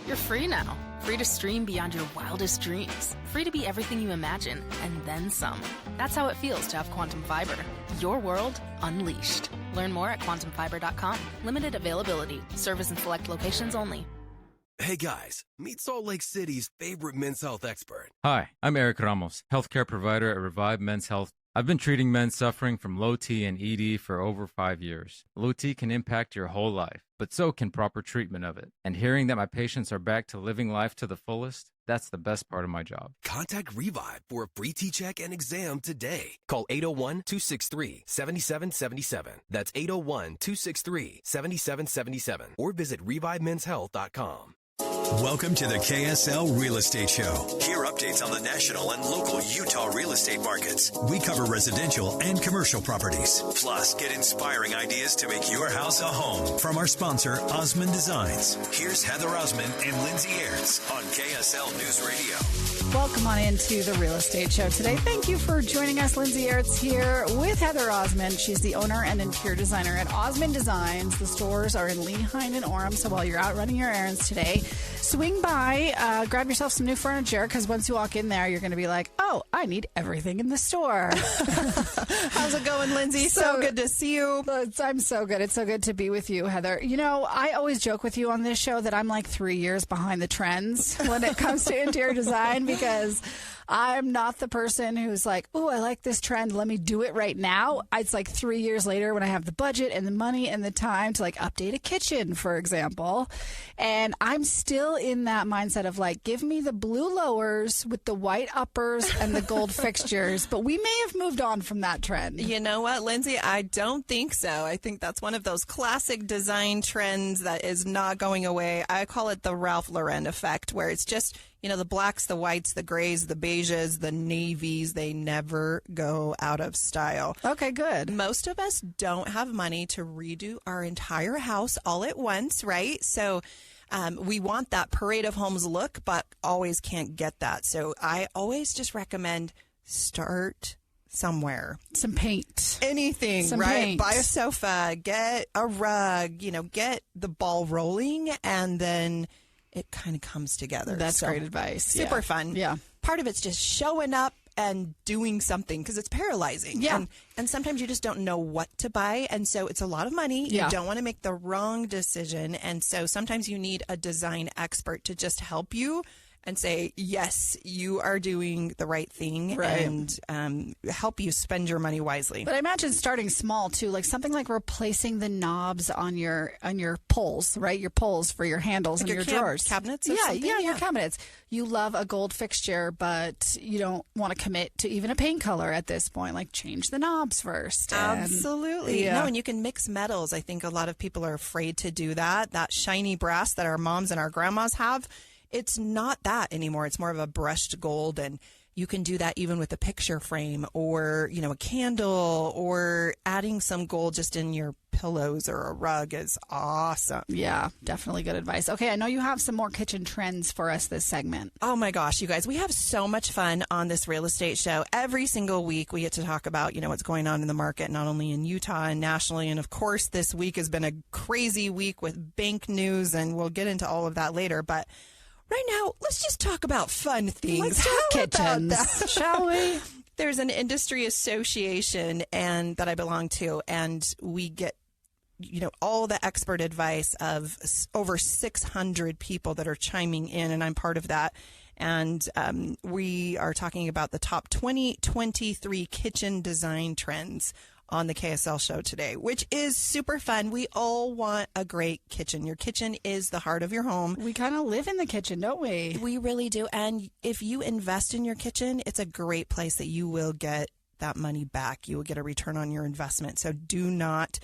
You're free now. Free to stream beyond your wildest dreams. Free to be everything you imagine, and then some. That's how it feels to have Quantum Fiber. Your world unleashed. Learn more at quantumfiber.com. Limited availability. Service in select locations only. Hey guys, meet Salt Lake City's favorite men's health expert. Hi, I'm Eric Ramos, healthcare provider at Revive Men's Health. I've been treating men suffering from low T and ED for over 5 years. Low T can impact your whole life, but so can proper treatment of it. And hearing that my patients are back to living life to the fullest, that's the best part of my job. Contact Revive for a free T-check and exam today. Call 801-263-7777. That's 801-263-7777. Or visit ReviveMen'sHealth.com. Welcome to the KSL Real Estate Show. Hear updates on the national and local Utah real estate markets. We cover residential and commercial properties. Plus, get inspiring ideas to make your house a home from our sponsor, Osmond Designs. Here's Heather Osmond and Lindsay Aerts on KSL News Radio. Welcome on into the Real Estate Show today. Thank you for joining us. Lindsay Aerts here with Heather Osmond. She's the owner and interior designer at Osmond Designs. The stores are in Lehighn and Orem, so while you're out running your errands today, swing by, grab yourself some new furniture, because once you walk in there, you're going to be like, oh, I need everything in the store. How's it going, Lindsay? So good to see you. I'm so good. It's so good to be with you, Heather. You know, I always joke with you on this show that I'm like 3 years behind the trends when it comes to interior design, because I'm not the person who's like, oh, I like this trend. Let me do it right now. It's like 3 years later when I have the budget and the money and the time to like update a kitchen, for example. And I'm still in that mindset of like, give me the blue lowers with the white uppers and the gold fixtures. But we may have moved on from that trend. You know what, Lindsay? I don't think so. I think that's one of those classic design trends that is not going away. I call it the Ralph Lauren effect, where it's just, you know, the blacks, the whites, the grays, the beiges, the navies, they never go out of style. Okay, good. Most of us don't have money to redo our entire house all at once, right? So we want that parade of homes look, but always can't get that. So I always just recommend start somewhere. Some paint. Anything, Some right? paint. Buy a sofa, get a rug, you know, get the ball rolling, and then it kind of comes together. That's great advice. Super fun. Yeah. Part of it's just showing up and doing something, because it's paralyzing. Yeah. And sometimes you just don't know what to buy. And so it's a lot of money. Yeah. You don't want to make the wrong decision. And so sometimes you need a design expert to just help you and say, yes, you are doing the right thing, right, and help you spend your money wisely. But I imagine starting small too, like something like replacing the knobs on your pulls, right? Your pulls for your handles Like and your your drawers. cabinets or Yeah, something? yeah, your cabinets. You love a gold fixture, but you don't want to commit to even a paint color at this point. Like change the knobs first. And, Absolutely. yeah. No, and you can mix metals. I think a lot of people are afraid to do that. That shiny brass that our moms and our grandmas have, it's not that anymore. It's more of a brushed gold, and you can do that even with a picture frame or, you know, a candle, or adding some gold just in your pillows or a rug is awesome. Yeah, definitely good advice. Okay, I know you have some more kitchen trends for us this segment. Oh my gosh, you guys, we have so much fun on this real estate show. Every single week we get to talk about, you know, what's going on in the market, not only in Utah and nationally. And of course, this week has been a crazy week with bank news, and we'll get into all of that later. But right now, let's just talk about fun things. Let's talk How about kitchens, that? shall we? There's an industry association that I belong to, and we get, you know, all the expert advice of over 600 people that are chiming in, and I'm part of that. And we are talking about the top 2023 kitchen design trends on the KSL show today, which is super fun. We all want a great kitchen. Your kitchen is the heart of your home. We kind of live in the kitchen, don't we? We really do. And if you invest in your kitchen, it's a great place that you will get that money back. You will get a return on your investment. So do not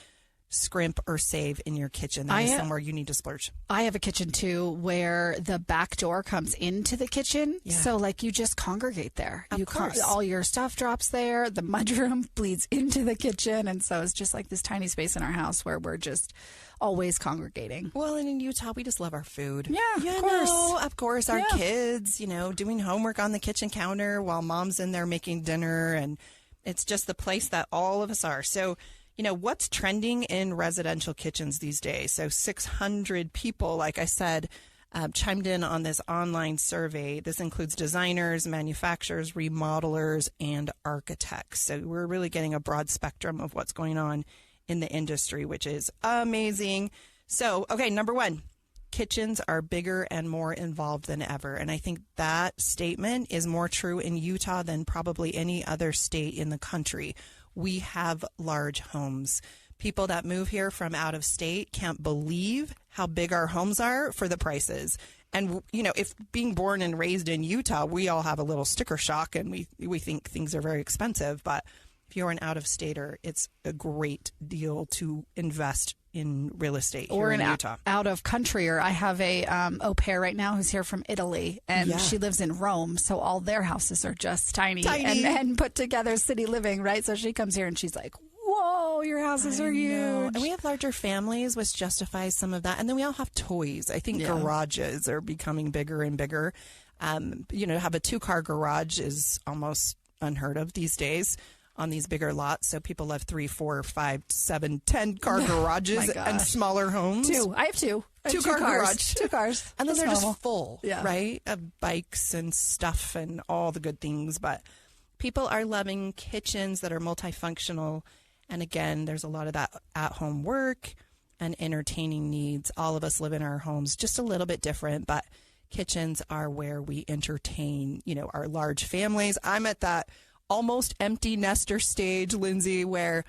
scrimp or save in your kitchen. That is somewhere you need to splurge. I have a kitchen too where the back door comes into the kitchen. Yeah. So like you just congregate there. Of course. All your stuff drops there. The mudroom bleeds into the kitchen. And so it's just like this tiny space in our house where we're just always congregating. Well, and in Utah, we just love our food. Yeah, of course. Of course, our kids, you know, doing homework on the kitchen counter while mom's in there making dinner. And it's just the place that all of us are. So, you know, what's trending in residential kitchens these days? So 600 people, like I said, chimed in on this online survey. This includes designers, manufacturers, remodelers, and architects. So we're really getting a broad spectrum of what's going on in the industry, which is amazing. So, okay, number one, kitchens are bigger and more involved than ever. And I think that statement is more true in Utah than probably any other state in the country. We have large homes. People that move here from out of state can't believe how big our homes are for the prices. And, you know, if being born and raised in Utah, we all have a little sticker shock and we think things are very expensive. But if you're an out-of-stater, it's a great deal to invest in real estate here in Utah. Out of country, or I have a au pair right now who's here from Italy, and she lives in Rome, so all their houses are just tiny. And put together city living, right? So she comes here and she's like, whoa, your houses are huge. And we have larger families, which justifies some of that. And then we all have toys. I think garages are becoming bigger and bigger. You know, have a 2-car garage is almost unheard of these days on these bigger lots. So people have 3, 4, 5, 7, 10-car garages and smaller homes. 2. I have 2. 2-car garage. 2 cars. And then That's they're normal. just full, right? Of bikes and stuff and all the good things. But people are loving kitchens that are multifunctional. And again, there's a lot of that at-home work and entertaining needs. All of us live in our homes just a little bit different, but kitchens are where we entertain, you know, our large families. I'm at that almost empty nester stage, Lindsay, where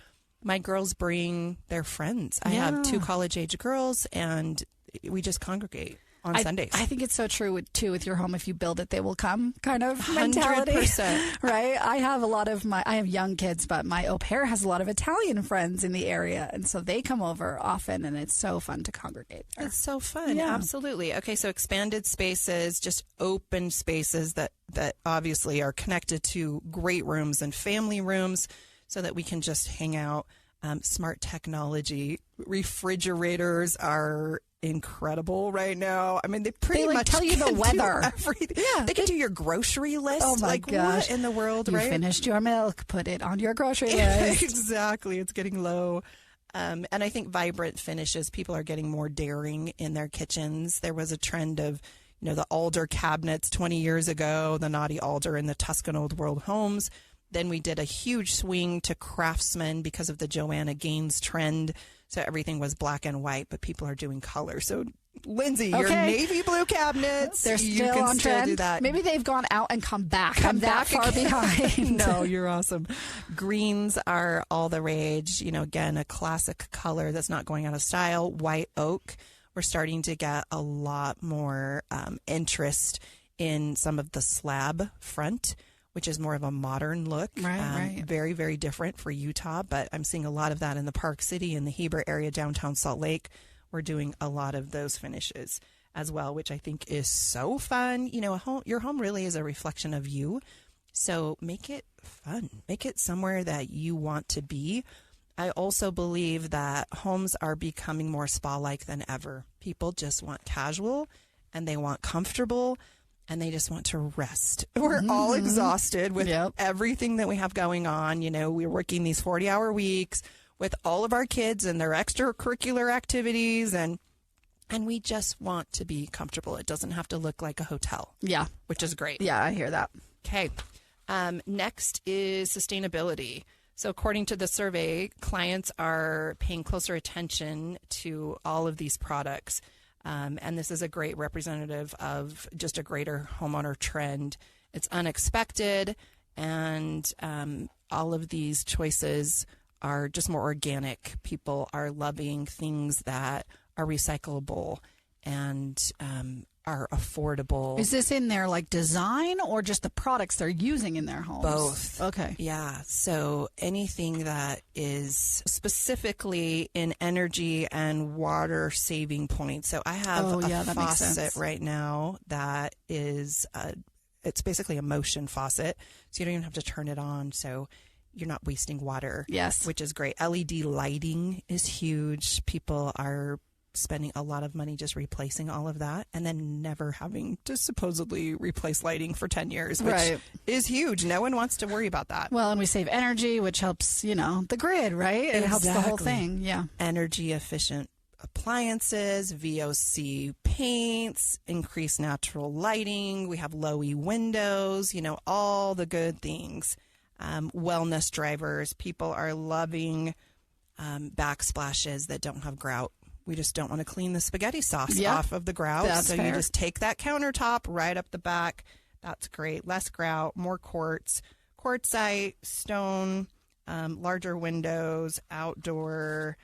my girls bring their friends. I have 2 college-age girls, and we just congregate on Sundays. I think it's so true with your home. If you build it, they will come kind of mentality. 100%. Right? I have young kids, but my au pair has a lot of Italian friends in the area. And so they come over often, and it's so fun to congregate there. It's so fun. Yeah. Absolutely. Okay. So expanded spaces, just open spaces that obviously are connected to great rooms and family rooms so that we can just hang out. Smart technology. Refrigerators are incredible right now. I mean, they pretty much tell you the weather. Everything. Yeah, they can do your grocery list. Oh my gosh! What in the world? You right? finished your milk. Put it on your grocery list. Exactly. It's getting low. And I think vibrant finishes. People are getting more daring in their kitchens. There was a trend of, you know, the alder cabinets 20 years ago, the naughty alder in the Tuscan Old World homes. Then we did a huge swing to craftsmen because of the Joanna Gaines trend. So everything was black and white, but people are doing color. So, Lindsay, your navy blue cabinets, they're still on trend. Do that. Maybe they've gone out and come back. I'm that far behind. No, you're awesome. Greens are all the rage. You know, again, a classic color that's not going out of style. White oak. We're starting to get a lot more interest in some of the slab front, which is more of a modern look. Right. Very, very different for Utah, but I'm seeing a lot of that in the Park City, in the Heber area, downtown Salt Lake. We're doing a lot of those finishes as well, which I think is so fun. You know, your home really is a reflection of you, so make it fun. Make it somewhere that you want to be. I also believe that homes are becoming more spa-like than ever. People just want casual, and they want comfortable, and they just want to rest. We're all exhausted with everything that we have going on. You know, we're working these 40-hour weeks with all of our kids and their extracurricular activities, and we just want to be comfortable. It doesn't have to look like a hotel. Yeah. Which is great. Yeah, I hear that. Okay. Next is sustainability. So according to the survey, clients are paying closer attention to all of these products. And this is a great representative of just a greater homeowner trend. It's unexpected, and all of these choices are just more organic. People are loving things that are recyclable and are affordable. Is this in their like design or just the products they're using in their homes? Both. Okay. Yeah. So anything that is specifically in energy and water saving points. So I have a faucet right now that is, it's basically a motion faucet. So you don't even have to turn it on. So you're not wasting water. Yes. Which is great. LED lighting is huge. People are spending a lot of money just replacing all of that and then never having to supposedly replace lighting for 10 years, which is huge. No one wants to worry about that. Well, and we save energy, which helps, you know, the grid, right? It helps the whole thing. Yeah. Energy efficient appliances, VOC paints, increased natural lighting. We have low-E windows, all the good things. Wellness drivers. People are loving backsplashes that don't have grout. We just don't want to clean the spaghetti sauce off of the grout. That's so fair. You just take that countertop right up the back. That's great. Less grout, more quartz, quartzite, stone, larger windows, outdoor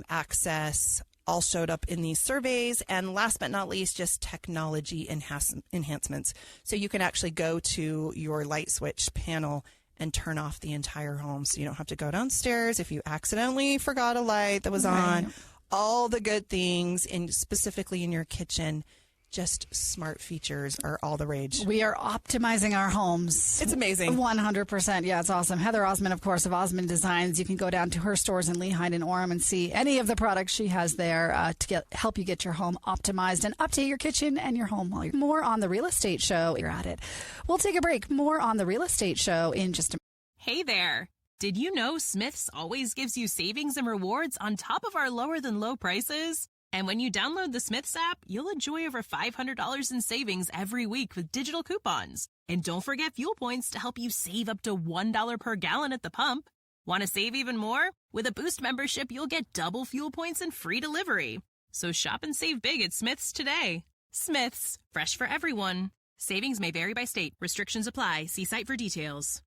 access, all showed up in these surveys. And last but not least, just technology enhancements. So you can actually go to your light switch panel and turn off the entire home. So you don't have to go downstairs if you accidentally forgot a light that was on. All the good things, specifically in your kitchen. Just smart features are all the rage. We are optimizing our homes. It's amazing. 100%. Yeah, it's awesome. Heather Osmond, of course, of Osmond Designs. You can go down to her stores in Lehigh and Orem and see any of the products she has there to help you get your home optimized and update your kitchen and your home while you're more on the Real Estate Show. You're at it. We'll take a break. More on the Real Estate Show in just a minute. Hey there. Did you know Smith's always gives you savings and rewards on top of our lower than low prices? And when you download the Smith's app, you'll enjoy over $500 in savings every week with digital coupons. And don't forget fuel points to help you save up to $1 per gallon at the pump. Want to save even more? With a Boost membership, you'll get double fuel points and free delivery. So shop and save big at Smith's today. Smith's, fresh for everyone. Savings may vary by state. Restrictions apply. See site for details.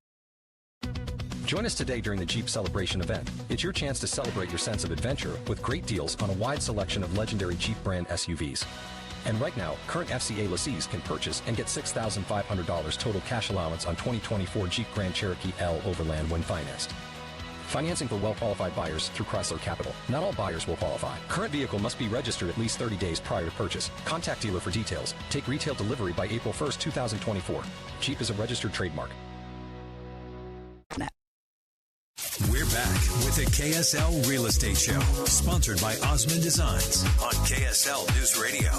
Join us today during the Jeep Celebration event. It's your chance to celebrate your sense of adventure with great deals on a wide selection of legendary Jeep brand SUVs. And right now, current FCA lessees can purchase and get $6,500 total cash allowance on 2024 Jeep Grand Cherokee L Overland when financed. Financing for well-qualified buyers through Chrysler Capital. Not all buyers will qualify. Current vehicle must be registered at least 30 days prior to purchase. Contact dealer for details. Take retail delivery by April 1st, 2024. Jeep is a registered trademark. We're back with the KSL Real Estate Show, sponsored by Osmond Designs on KSL News Radio.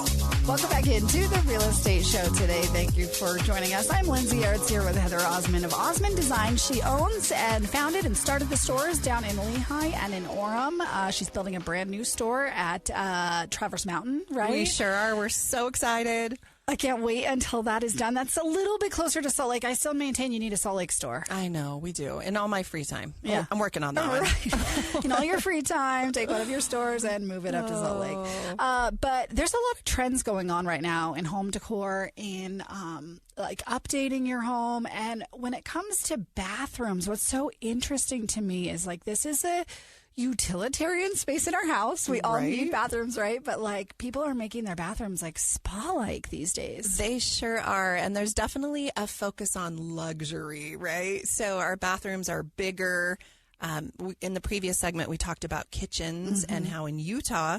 Welcome back into the Real Estate Show today. Thank you for joining us. I'm Lindsay Aerts here with Heather Osmond of Osmond Designs. She owns and founded and started the stores down in Lehigh and in Orem. She's building a brand new store at Traverse Mountain, right? We sure are. We're so excited. I can't wait until that is done. That's a little bit closer to Salt Lake. I still maintain you need a Salt Lake store. I know, we do. In all my free time. Yeah. I'm working on that one. Right. In all your free time, take one of your stores and move it up to Salt Lake. But there's a lot of trends going on right now in home decor, in like updating your home. And when it comes to bathrooms, what's so interesting to me is like this is a utilitarian space in our house. We all need bathrooms, right? But like people are making their bathrooms like spa-like these days. They sure are. And there's definitely a focus on luxury, right? So our bathrooms are bigger. In the previous segment, we talked about kitchens and how in Utah,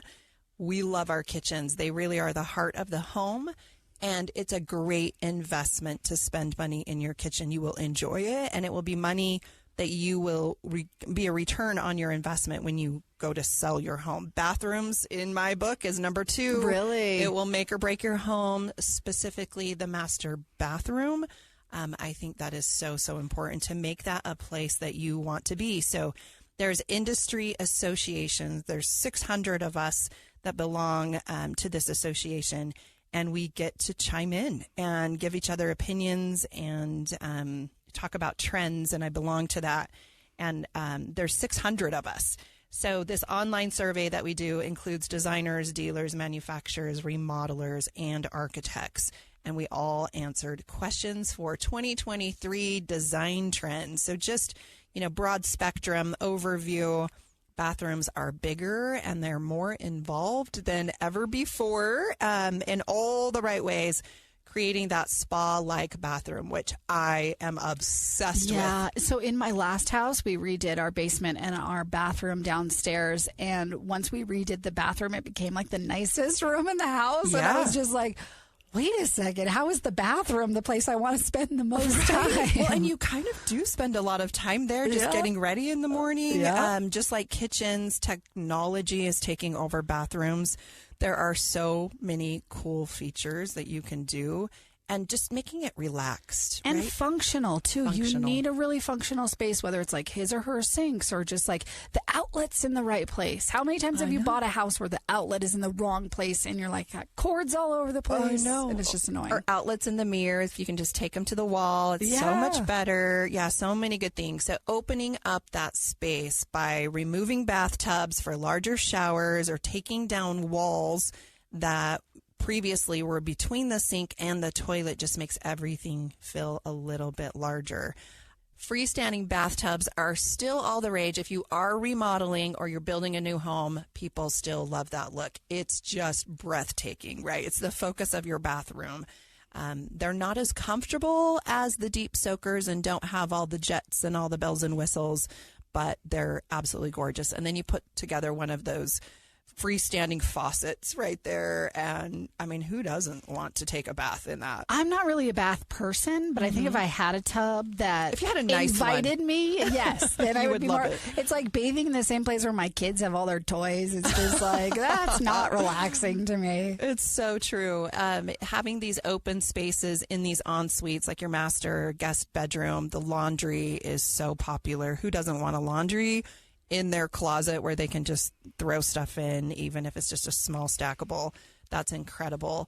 we love our kitchens. They really are the heart of the home. And it's a great investment to spend money in your kitchen. You will enjoy it, and it will be money that you will be a return on your investment when you go to sell your home. Bathrooms, in my book, is number 2. Really? It will make or break your home, specifically the master bathroom. I think that is so, so important to make that a place that you want to be. So there's industry associations. There's 600 of us that belong to this association, and we get to chime in and give each other opinions and talk about trends, and I belong to that. And there's 600 of us. So this online survey that we do includes designers, dealers, manufacturers, remodelers, and architects. And we all answered questions for 2023 design trends. So just, broad spectrum overview. Bathrooms are bigger and they're more involved than ever before in all the right ways, creating that spa-like bathroom, which I am obsessed with. Yeah. So in my last house, we redid our basement and our bathroom downstairs. And once we redid the bathroom, it became like the nicest room in the house. Yeah. And I was just like, wait a second, how is the bathroom the place I want to spend the most time? Well, and you kind of do spend a lot of time there just getting ready in the morning. Yeah. Just like kitchens, technology is taking over bathrooms. There are so many cool features that you can do. and just making it relaxed. And right? functional, too. You Functional. need a really functional space, whether it's like his or her sinks or just like the outlet's in the right place. How many times have you bought a house where the outlet is in the wrong place and you're like, got cords all over the place? I know. And it's just annoying. Or outlets in the mirrors. You can just take them to the wall. It's so much better. Yeah, so many good things. So opening up that space by removing bathtubs for larger showers or taking down walls that previously were between the sink and the toilet just makes everything feel a little bit larger. Freestanding bathtubs are still all the rage. If you are remodeling or you're building a new home, people still love that look. It's just breathtaking, right? It's the focus of your bathroom. They're not as comfortable as the deep soakers and don't have all the jets and all the bells and whistles, but they're absolutely gorgeous. And then you put together one of those freestanding faucets right there. And I mean, who doesn't want to take a bath in that? I'm not really a bath person, but I think if I had a tub that If you had a nice invited me, yes, then I You would would be love more. it. It's like bathing in the same place where my kids have all their toys. It's just like, that's not relaxing to me. It's so true. Having these open spaces in these en-suites, like your master guest bedroom, the laundry is so popular. Who doesn't want a laundry in their closet where they can just throw stuff in, even if it's just a small stackable? That's incredible.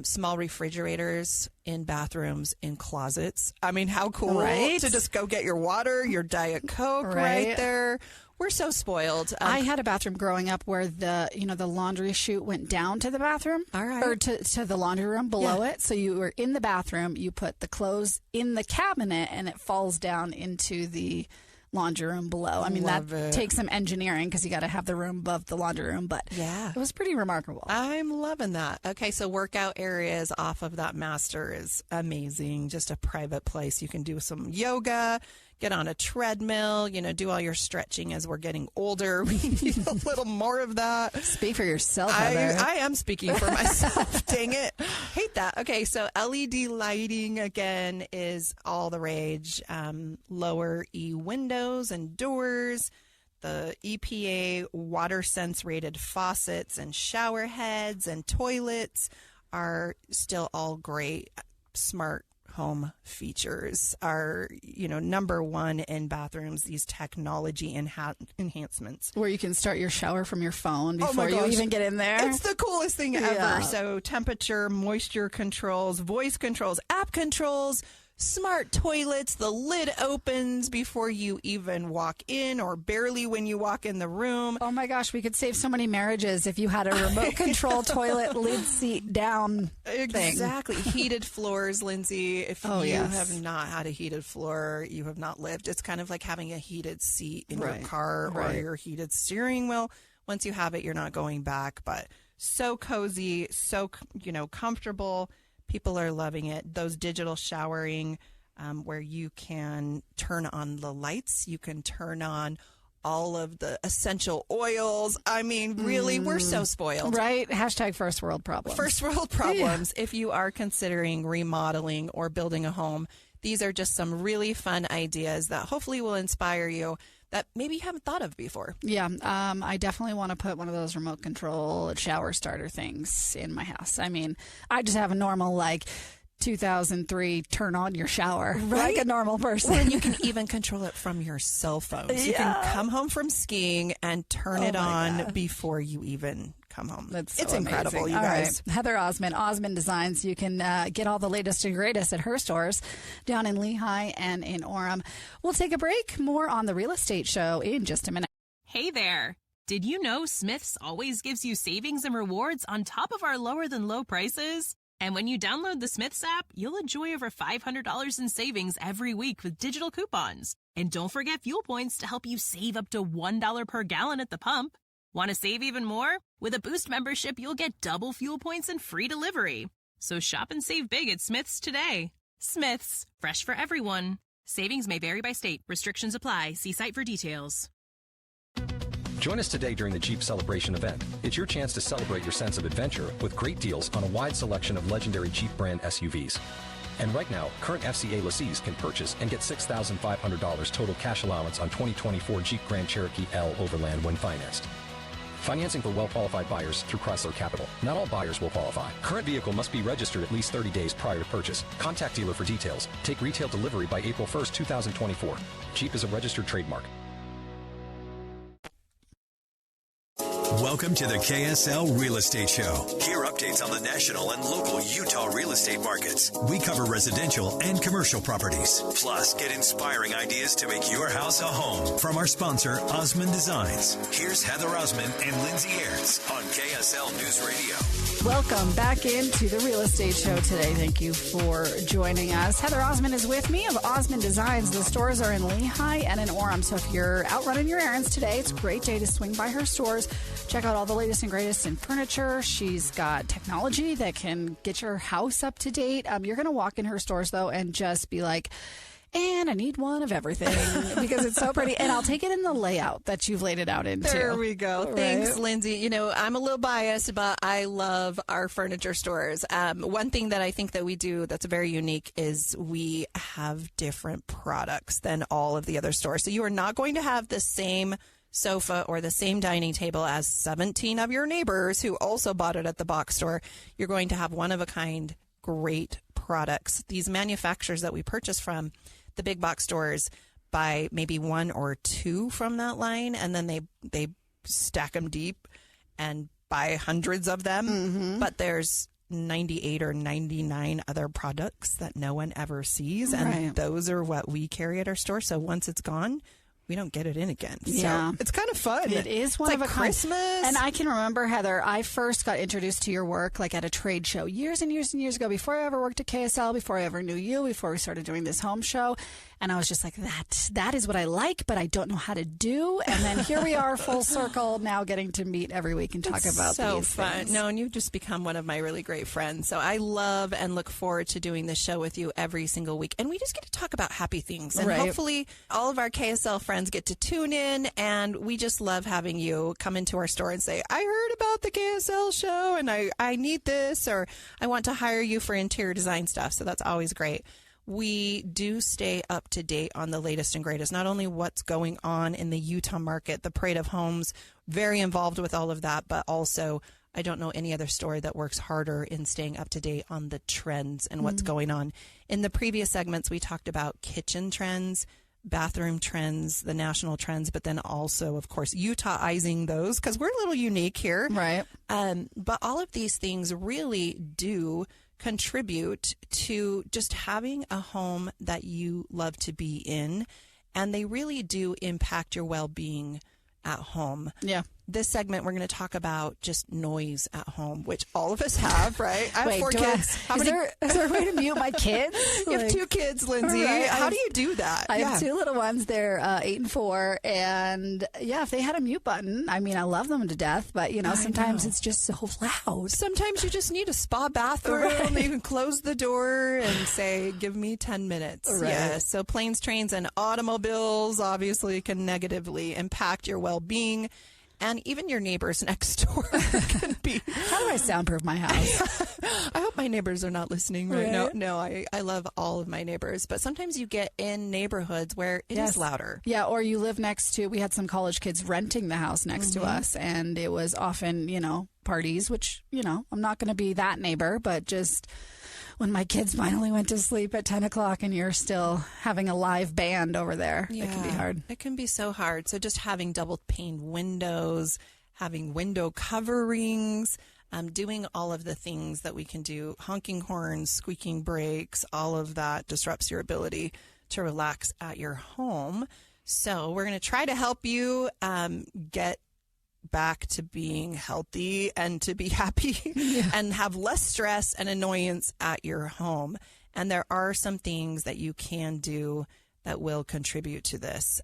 Small refrigerators in bathrooms, in closets. I mean, how cool, Right? to just go get your water, your Diet Coke right Right. there. We're so spoiled. I had a bathroom growing up where the laundry chute went down to the bathroom, All right. or to the laundry room below it. So you were in the bathroom, you put the clothes in the cabinet, and it falls down into the laundry room below. I mean, Love that it. takes some engineering because you got to have the room above the laundry room, but Yeah. it was pretty remarkable. I'm loving that. Okay, so workout areas off of that master is amazing. Just a private place. You can do some yoga, get on a treadmill, do all your stretching as we're getting older. We need a little more of that. Speak for yourself, Heather. I am speaking for myself. Dang it. Hate that. Okay, so LED lighting, again, is all the rage. Lower E windows and doors. The EPA water sense rated faucets and shower heads and toilets are still all great. Smart home features are, number one in bathrooms, these technology enhancements. Where you can start your shower from your phone Oh my before you gosh. even get in there. It's the coolest thing ever. Yeah. So temperature, moisture controls, voice controls, app controls, smart toilets. The lid opens before you even walk in or barely when you walk in the room. Oh my gosh, we could save so many marriages if you had a remote control toilet lid seat down thing. Exactly. Heated floors, Lindsay. If Oh, you yes. have not had a heated floor, you have not lived. It's kind of like having a heated seat in Right. your car or Right. your heated steering wheel. Once you have it, you're not going back. But so cozy, so comfortable. People are loving it. Those digital showering, where you can turn on the lights, you can turn on all of the essential oils. I mean, really, we're so spoiled. Right? Hashtag first world problems. First world problems. If you are considering remodeling or building a home, these are just some really fun ideas that hopefully will inspire you that maybe you haven't thought of before. Yeah, I definitely want to put one of those remote control shower starter things in my house. I mean, I just have a normal, 2003 turn on your shower, like a normal person. And you can even control it from your cell phone. So you can come home from skiing and turn it on before you even come home. It's incredible, amazing. you All guys. right. Heather Osmond, Osmond Designs. You can get all the latest and greatest at her stores down in Lehigh and in Orem. We'll take a break. More on the Real Estate Show in just a minute. Hey there! Did you know Smith's always gives you savings and rewards on top of our lower than low prices? And when you download the Smith's app, you'll enjoy over $500 in savings every week with digital coupons. And don't forget fuel points to help you save up to $1 per gallon at the pump. Want to save even more? With a Boost membership, you'll get double fuel points and free delivery. So shop and save big at Smith's today. Smith's, fresh for everyone. Savings may vary by state. Restrictions apply. See site for details. Join us today during the Jeep Celebration event. It's your chance to celebrate your sense of adventure with great deals on a wide selection of legendary Jeep brand SUVs. And right now, current FCA lessees can purchase and get $6,500 total cash allowance on 2024 Jeep Grand Cherokee L Overland when financed. Financing for well-qualified buyers through Chrysler Capital. Not all buyers will qualify. Current vehicle must be registered at least 30 days prior to purchase. Contact dealer for details. Take retail delivery by April 1st, 2024. Jeep is a registered trademark. Welcome to the KSL Real Estate Show. Hear updates on the national and local Utah real estate markets. We cover residential and commercial properties. Plus, get inspiring ideas to make your house a home from our sponsor, Osmond Designs. Here's Heather Osmond and Lindsay Aerts on KSL News Radio. Welcome back into the Real Estate Show today. Thank you for joining us. Heather Osmond is with me of Osmond Designs. The stores are in Lehigh and in Orem. So if you're out running your errands today, it's a great day to swing by her stores. Check out all the latest and greatest in furniture. She's got technology that can get your house up to date. You're going to walk in her stores, though, and just be like, and I need one of everything because it's so pretty. And I'll take it in the layout that you've laid it out into. There we go. Right? Thanks, Lindsay. You know, I'm a little biased, but I love our furniture stores. One thing that I think that we do that's very unique is we have different products than all of the other stores. So you are not going to have the same sofa or the same dining table as 17 of your neighbors who also bought it at the box store. You're going to have one-of-a-kind great products. These manufacturers that we purchase from, the big box stores, buy maybe one or two from that line, and then they stack them deep and buy hundreds of them. Mm-hmm. But there's 98 or 99 other products that no one ever sees, and those are what we carry at our store. So once it's gone, we don't get it in again. Yeah. So it's kind of fun. It is one it's of like a Christmas. And I can remember, Heather, I first got introduced to your work like at a trade show years and years and years ago, before I ever worked at KSL, before I ever knew you, before we started doing this home show. And I was just like, that is what I like, but I don't know how to do. And then here we are, full circle, now getting to meet every week and talk about so these fun. things. No, and you've just become one of my really great friends. So I love and look forward to doing this show with you every single week. And we just get to talk about happy things. And hopefully all of our KSL friends get to tune in. And we just love having you come into our store and say, I heard about the KSL show and I need this, or I want to hire you for interior design stuff. So that's always great. We do stay up to date on the latest and greatest, not only what's going on in the Utah market, the Parade of Homes, very involved with all of that, but also I don't know any other store that works harder in staying up to date on the trends and what's going on. In the previous segments, we talked about kitchen trends, bathroom trends, the national trends, but then also, of course, Utahizing those because we're a little unique here. Right. But all of these things really do contribute to just having a home that you love to be in, and they really do impact your well-being at home. Yeah. This segment, we're going to talk about just noise at home, which all of us have, right? I have 4 kids. Is there a way to mute my kids? You have 2 kids, Lindsay. Right. How do you do that? I have 2 little ones. They're 8 and 4. And yeah, if they had a mute button, I mean, I love them to death, but you know, sometimes it's just so loud. Sometimes you just need a spa bathroom. You can close the door and say, give me 10 minutes. Right. Yeah. So planes, trains, and automobiles obviously can negatively impact your well-being. And even your neighbors next door can be. How do I soundproof my house? I hope my neighbors are not listening right now. No, I love all of my neighbors. But sometimes you get in neighborhoods where it is louder. Yeah, or you live next to, we had some college kids renting the house next to us. And it was often, you know, parties, which, you know, I'm not going to be that neighbor, but just when my kids finally went to sleep at 10 o'clock and you're still having a live band over there, it can be hard. It can be so hard. So just having double pane windows, having window coverings, doing all of the things that we can do, honking horns, squeaking brakes, all of that disrupts your ability to relax at your home. So we're going to try to help you get back to being healthy and to be happy and have less stress and annoyance at your home. And there are some things that you can do that will contribute to this.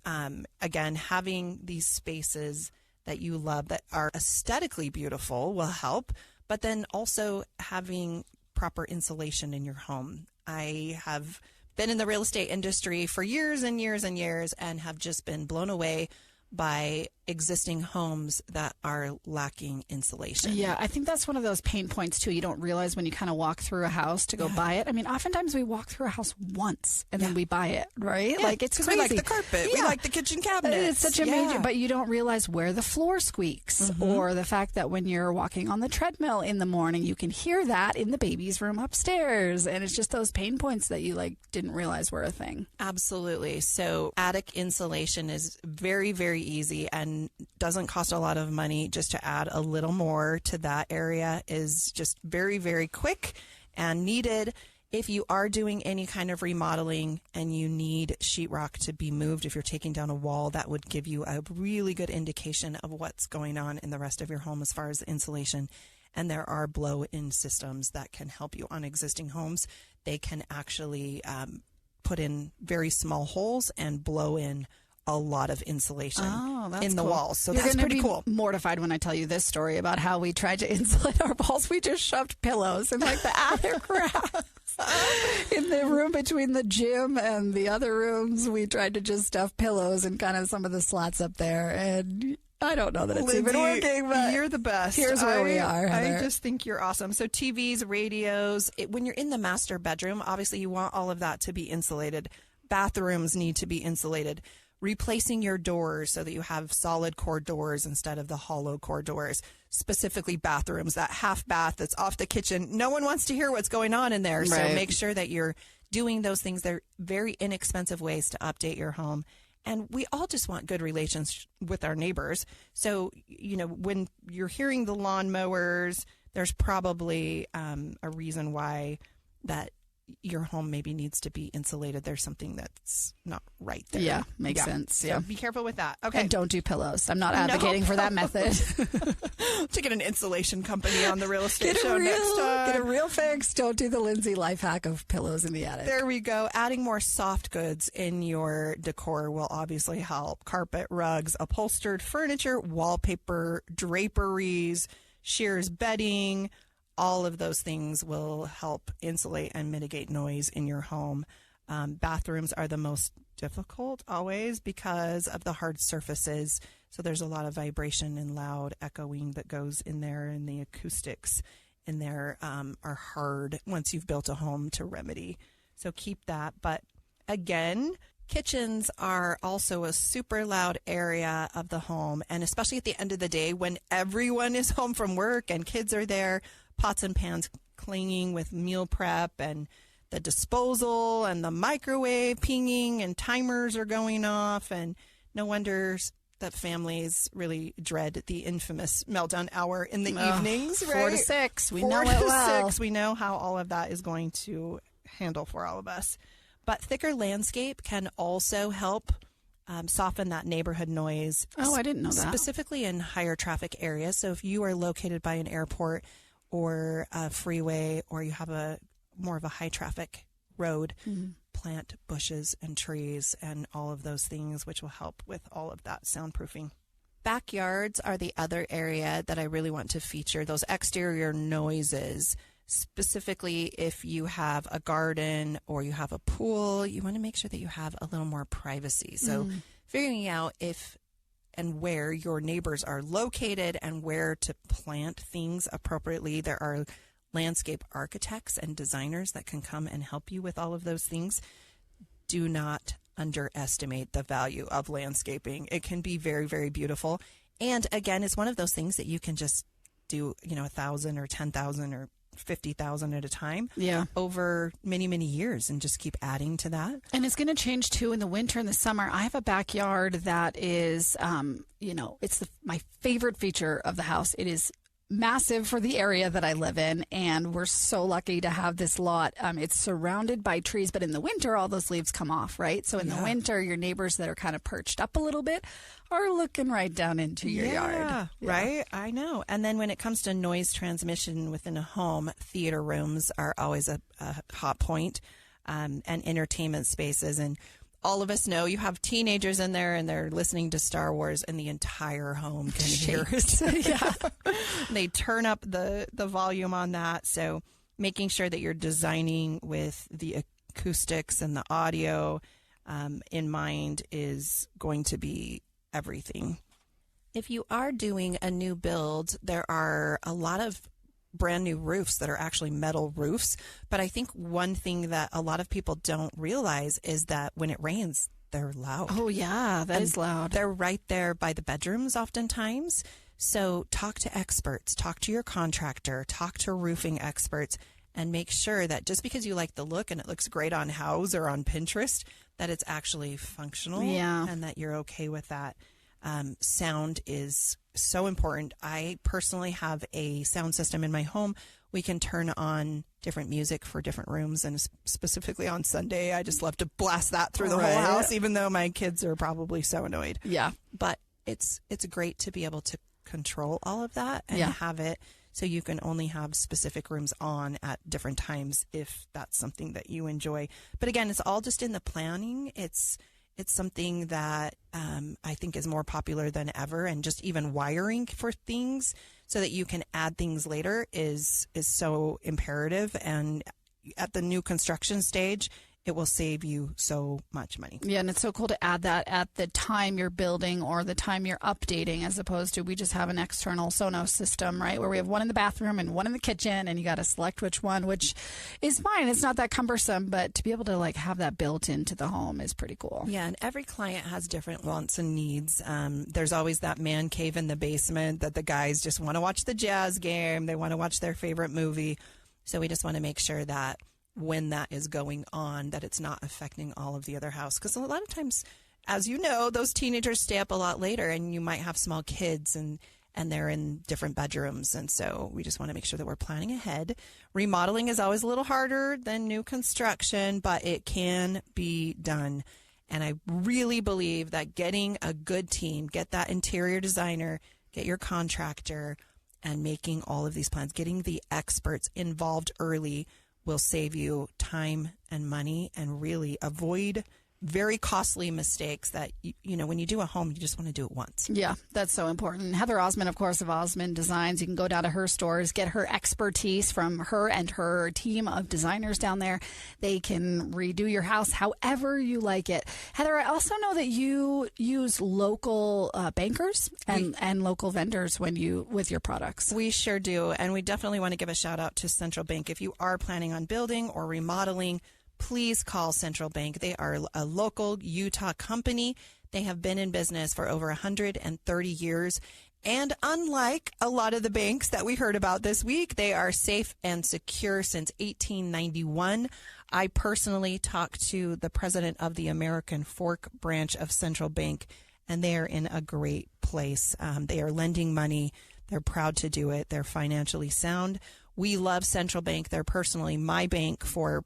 Again, having these spaces that you love that are aesthetically beautiful will help, but then also having proper insulation in your home. I have been in the real estate industry for years and years and years and have just been blown away by existing homes that are lacking insulation. Yeah, I think that's one of those pain points too. You don't realize when you kind of walk through a house to go buy it. I mean, oftentimes we walk through a house once and then we buy it, right? Yeah, like it's crazy. We like the carpet. We like the kitchen cabinets. It's such a major, but you don't realize where the floor squeaks or the fact that when you're walking on the treadmill in the morning, you can hear that in the baby's room upstairs. And it's just those pain points that you like didn't realize were a thing. Absolutely. So attic insulation is very, very easy and doesn't cost a lot of money. Just to add a little more to that area is just very, very quick and needed. If you are doing any kind of remodeling and you need sheetrock to be moved, if you're taking down a wall, that would give you a really good indication of what's going on in the rest of your home as far as insulation. And there are blow-in systems that can help you on existing homes. They can actually put in very small holes and blow in a lot of insulation in the walls. So that's pretty cool. Mortified when I tell you this story about how we tried to insulate our walls. We just shoved pillows in like the attic racks. In the room between the gym and the other rooms, we tried to just stuff pillows and kind of some of the slats up there. And I don't know that it's Lindsay, even working, but you're the best. Here's where we are, Heather. I just think you're awesome. So TVs, radios, when you're in the master bedroom, obviously you want all of that to be insulated. Bathrooms need to be insulated. Replacing your doors so that you have solid core doors instead of the hollow core doors. Specifically bathrooms, that half bath that's off the kitchen. No one wants to hear what's going on in there. Right. So make sure that you're doing those things. They're very inexpensive ways to update your home. And we all just want good relations with our neighbors. So, when you're hearing the lawnmowers, there's probably a reason why that your home maybe needs to be insulated. There's something that's not right there. Yeah, makes sense. So yeah. Be careful with that. Okay. And don't do pillows. I'm not advocating for that method. To get an insulation company on the real estate show next time. Get a real fix. Don't do the Lindsay life hack of pillows in the attic. There we go. Adding more soft goods in your decor will obviously help. Carpet, rugs, upholstered furniture, wallpaper, draperies, shears bedding. All of those things will help insulate and mitigate noise in your home. Bathrooms are the most difficult always because of the hard surfaces. So there's a lot of vibration and loud echoing that goes in there, and the acoustics in there are hard once you've built a home to remedy. So keep that. But again, kitchens are also a super loud area of the home, and especially at the end of the day when everyone is home from work and kids are there, pots and pans clanging with meal prep and the disposal and the microwave pinging and timers are going off. And no wonder that families really dread the infamous meltdown hour in the evenings, right? 4 to 6. We 4 know to it well. 6. We know how all of that is going to handle for all of us. But thicker landscape can also help soften that neighborhood noise. Oh, I didn't know that. Specifically in higher traffic areas. So if you are located by an airport or a freeway, or you have more of a high traffic road, plant bushes and trees and all of those things, which will help with all of that soundproofing. Backyards are the other area that I really want to feature, those exterior noises. Specifically, if you have a garden or you have a pool, you want to make sure that you have a little more privacy. So figuring out if and where your neighbors are located and where to plant things appropriately. There are landscape architects and designers that can come and help you with all of those things. Do not underestimate the value of landscaping. It can be very, very beautiful. And again, it's one of those things that you can just do, 1,000 or 10,000 or 50,000 at a time over many, many years and just keep adding to that. And it's going to change too in the winter and the summer. I have a backyard that is, it's my favorite feature of the house. It is massive for the area that I live in, and we're so lucky to have this lot. It's surrounded by trees, but in the winter, all those leaves come off, right? So in the winter, your neighbors that are kind of perched up a little bit are looking right down into your yard. Right? I know. And then when it comes to noise transmission within a home, theater rooms are always a hot point, and entertainment spaces. And all of us know you have teenagers in there and they're listening to Star Wars and the entire home can hear it. They turn up the volume on that. So making sure that you're designing with the acoustics and the audio in mind is going to be everything. If you are doing a new build, there are a lot of brand new roofs that are actually metal roofs. But I think one thing that a lot of people don't realize is that when it rains, they're loud. Oh, yeah, that is loud. They're right there by the bedrooms oftentimes. So talk to experts, talk to your contractor, talk to roofing experts, and make sure that just because you like the look and it looks great on Houzz or on Pinterest, that it's actually functional and that you're okay with that. Sound is so important. I personally have a sound system in my home. We can turn on different music for different rooms, and specifically on Sunday, I just love to blast that through the whole house, even though my kids are probably so annoyed. Yeah. But it's great to be able to control all of that and have it so you can only have specific rooms on at different times if that's something that you enjoy. But again, it's all just in the planning. It's something that I think is more popular than ever, and just even wiring for things so that you can add things later is so imperative. And at the new construction stage, it will save you so much money. Yeah, and it's so cool to add that at the time you're building or the time you're updating, as opposed to we just have an external Sonos system, right, where we have one in the bathroom and one in the kitchen, and you got to select which one, which is fine. It's not that cumbersome, but to be able to like have that built into the home is pretty cool. Yeah, and every client has different wants and needs. There's always that man cave in the basement that the guys just want to watch the Jazz game. They want to watch their favorite movie. So we just want to make sure that when that is going on, that it's not affecting all of the other house. Because a lot of times, as you know, those teenagers stay up a lot later, and you might have small kids and they're in different bedrooms. And so we just want to make sure that we're planning ahead. Remodeling is always a little harder than new construction, but it can be done. And I really believe that getting a good team, get that interior designer, get your contractor, and making all of these plans, getting the experts involved early will save you time and money and really avoid very costly mistakes that, you know, when you do a home, you just want to do it once. Yeah, that's so important. Heather Osmond, of course, of Osmond Designs. You can go down to her stores, get her expertise from her and her team of designers down there. They can redo your house however you like it. Heather, I also know that you use local bankers and local vendors with your products. We sure do. And we definitely want to give a shout out to Central Bank. If you are planning on building or remodeling, please call Central Bank. They are a local Utah company. They have been in business for over 130 years. And unlike a lot of the banks that we heard about this week, they are safe and secure since 1891. I personally talked to the president of the American Fork branch of Central Bank, and they are in a great place. They are lending money. They're proud to do it. They're financially sound. We love Central Bank. They're personally my bank for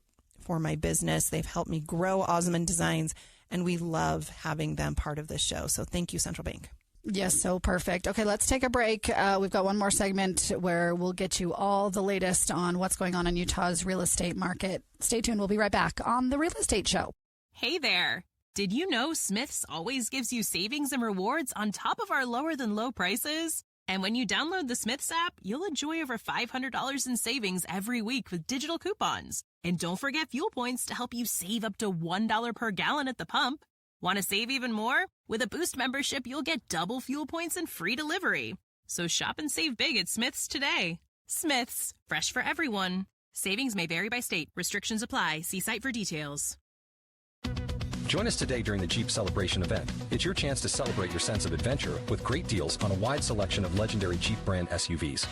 my business. They've helped me grow Osmond Designs, and we love having them part of this show. So thank you, Central Bank. Yes, so perfect. Okay, let's take a break. We've got one more segment where we'll get you all the latest on what's going on in Utah's real estate market. Stay tuned. We'll be right back on The Real Estate Show. Hey there. Did you know Smith's always gives you savings and rewards on top of our lower than low prices? And when you download the Smith's app, you'll enjoy over $500 in savings every week with digital coupons. And don't forget fuel points to help you save up to $1 per gallon at the pump. Want to save even more? With a Boost membership, you'll get double fuel points and free delivery. So shop and save big at Smith's today. Smith's, fresh for everyone. Savings may vary by state. Restrictions apply. See site for details. Join us today during the Jeep Celebration event. It's your chance to celebrate your sense of adventure with great deals on a wide selection of legendary Jeep brand SUVs.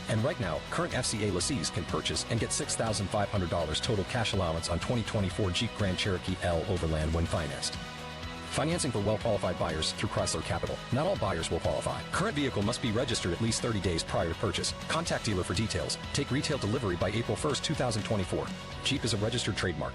And right now, current FCA lessees can purchase and get $6,500 total cash allowance on 2024 Jeep Grand Cherokee L Overland when financed. Financing for well-qualified buyers through Chrysler Capital. Not all buyers will qualify. Current vehicle must be registered at least 30 days prior to purchase. Contact dealer for details. Take retail delivery by April 1st, 2024. Jeep is a registered trademark.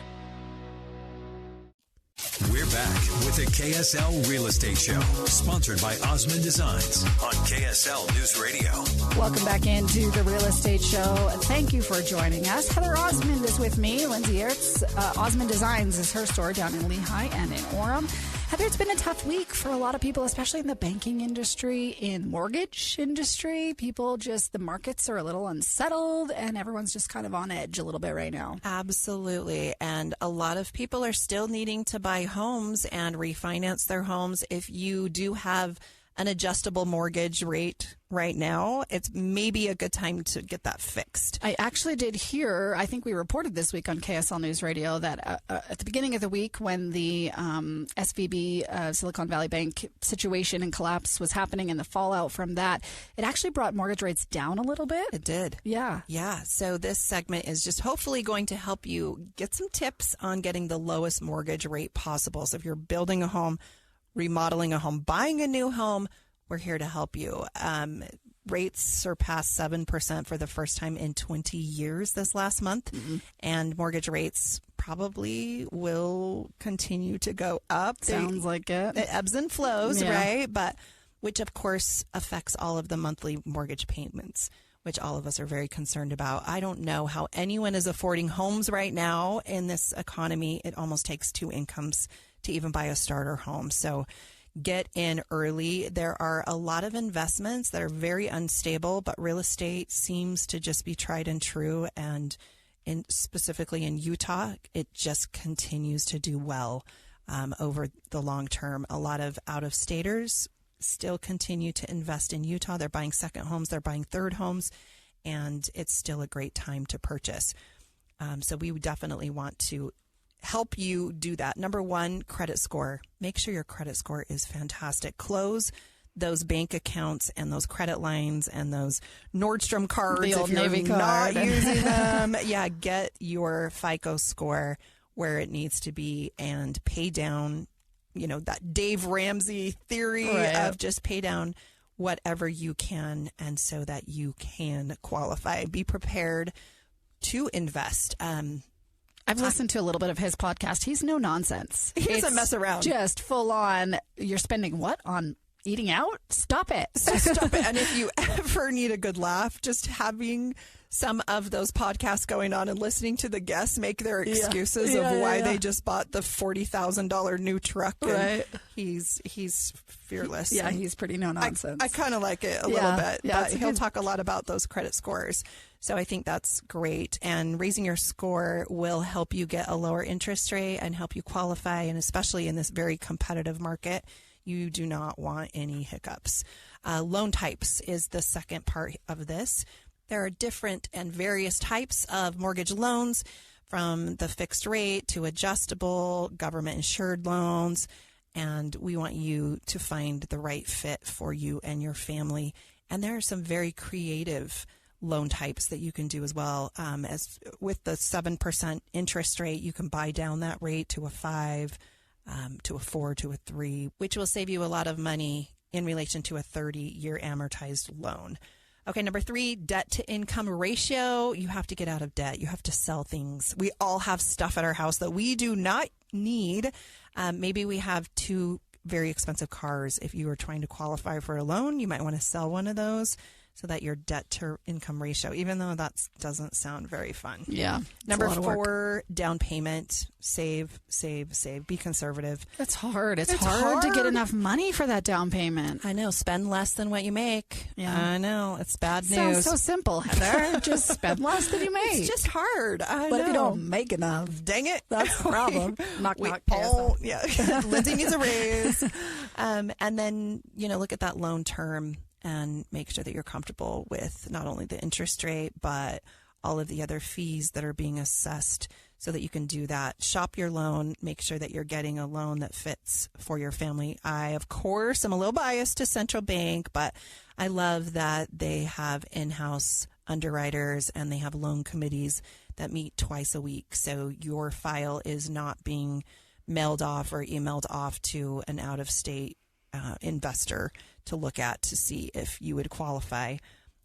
We're back with the KSL Real Estate Show, sponsored by Osmond Designs on KSL News Radio. Welcome back into the Real Estate Show. Thank you for joining us. Heather Osmond is with me. Lindsay Aerts. Osmond Designs is her store down in Lehigh and in Orem. Heather, it's been a tough week for a lot of people, especially in the banking industry, in mortgage industry. People just, the markets are a little unsettled and everyone's just kind of on edge a little bit right now. Absolutely. And a lot of people are still needing to buy homes and refinance their homes. If you do have an adjustable mortgage rate right now, it's maybe a good time to get that fixed. I actually did hear, I think we reported this week on KSL News Radio, that at the beginning of the week when the SVB, Silicon Valley Bank situation and collapse was happening and the fallout from that, it actually brought mortgage rates down a little bit. It did. Yeah. Yeah. So this segment is just hopefully going to help you get some tips on getting the lowest mortgage rate possible. So if you're building a home, remodeling a home, buying a new home, we're here to help you. Rates surpassed 7% for the first time in 20 years this last month. And mortgage rates probably will continue to go up. Sounds like it. It ebbs and flows, right? But which, of course, affects all of the monthly mortgage payments, which all of us are very concerned about. I don't know how anyone is affording homes right now in this economy. It almost takes two incomes to even buy a starter home. So get in early. There are a lot of investments that are very unstable, but real estate seems to just be tried and true. And specifically in Utah, it just continues to do well over the long term. A lot of out-of-staters still continue to invest in Utah. They're buying second homes, they're buying third homes, and it's still a great time to purchase. So we would definitely want to help you do that. Number one, credit score. Make sure your credit score is fantastic. Close those bank accounts and those credit lines and those Nordstrom cards. The old if you're Navy not card. using them. Yeah, get your FICO score where it needs to be and pay down, that Dave Ramsey theory of just pay down whatever you can, and so that you can qualify. Be prepared to invest. I've listened to a little bit of his podcast. He's no nonsense. He doesn't mess around. Just full on, you're spending what on eating out? Stop it. Stop it. And if you ever need a good laugh, just having some of those podcasts going on and listening to the guests make their excuses of why they just bought the $40,000 new truck. And he's fearless. Yeah, he's pretty no nonsense. I kind of like it a little bit. Yeah, but he'll talk a lot about those credit scores. So I think that's great. And raising your score will help you get a lower interest rate and help you qualify. And especially in this very competitive market, you do not want any hiccups. Loan types is the second part of this. There are different and various types of mortgage loans, from the fixed rate to adjustable, government insured loans. And we want you to find the right fit for you and your family. And there are some very creative loan types that you can do as well. As with the 7% interest rate, you can buy down that rate to a 5, to a 4, to a 3, which will save you a lot of money in relation to a 30-year amortized loan. Okay, number 3, debt to income ratio. You have to get out of debt. You have to sell things. We all have stuff at our house that we do not need. Maybe we have 2 very expensive cars. If you are trying to qualify for a loan, you might want to sell one of those so that your debt to income ratio, even though that doesn't sound very fun. Yeah. Number 4, down payment. Save. Be conservative. That's hard. It's hard to get enough money for that down payment. I know. Spend less than what you make. Yeah. I know. It's bad news. Sounds so simple, Heather. Just spend less than you make. It's just hard. I know. But if you don't make enough, dang it. That's the problem. Knock, Paul. Yeah. Lindsay needs a raise. And then, look at that loan term and make sure that you're comfortable with not only the interest rate, but all of the other fees that are being assessed so that you can do that. Shop your loan. Make sure that you're getting a loan that fits for your family. I, of course, am a little biased to Central Bank, but I love that they have in-house underwriters and they have loan committees that meet twice a week. So your file is not being mailed off or emailed off to an out-of-state investor to look at to see if you would qualify.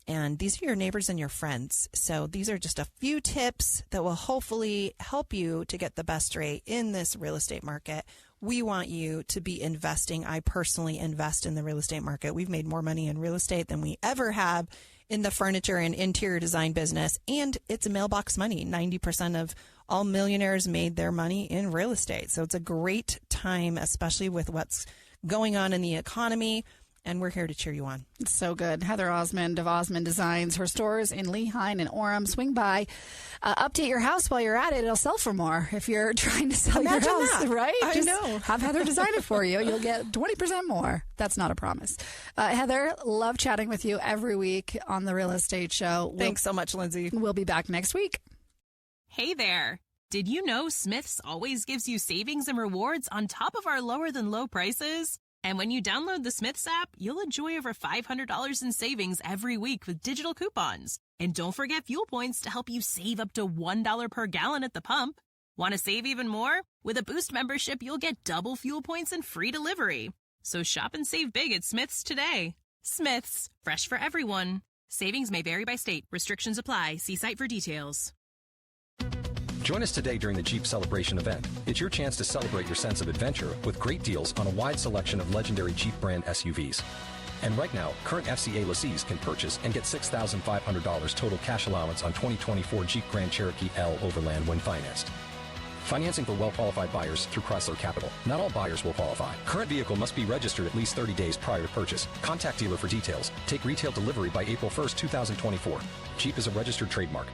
And these are your neighbors and your friends. So these are just a few tips that will hopefully help you to get the best rate in this real estate market. We want you to be investing. I personally invest in the real estate market. We've made more money in real estate than we ever have in the furniture and interior design business. And it's mailbox money. 90% of all millionaires made their money in real estate. So it's a great time, especially with what's going on in the economy. and we're here to cheer you on. It's so good. Heather Osmond of Osmond Designs. Her stores in Lehigh and Orem. Swing by. Update your house while you're at it. It'll sell for more if you're trying to sell Imagine your house, that. right? I Just know. have Heather design it for you. You'll get 20% more. That's not a promise. Heather, love chatting with you every week on The Real Estate Show. Thanks so much, Lindsay. We'll be back next week. Hey there! Did you know Smith's always gives you savings and rewards on top of our lower than low prices? And when you download the Smith's app, you'll enjoy over $500 in savings every week with digital coupons. And don't forget fuel points to help you save up to $1 per gallon at the pump. Want to save even more? With a Boost membership, you'll get double fuel points and free delivery. So shop and save big at Smith's today. Smith's, fresh for everyone. Savings may vary by state. Restrictions apply. See site for details. Join us today during the Jeep Celebration event. It's your chance to celebrate your sense of adventure with great deals on a wide selection of legendary Jeep brand SUVs. And right now, current FCA lessees can purchase and get $6,500 total cash allowance on 2024 Jeep Grand Cherokee L Overland when financed. Financing for well-qualified buyers through Chrysler Capital. Not all buyers will qualify. Current vehicle must be registered at least 30 days prior to purchase. Contact dealer for details. Take retail delivery by April 1st, 2024. Jeep is a registered trademark.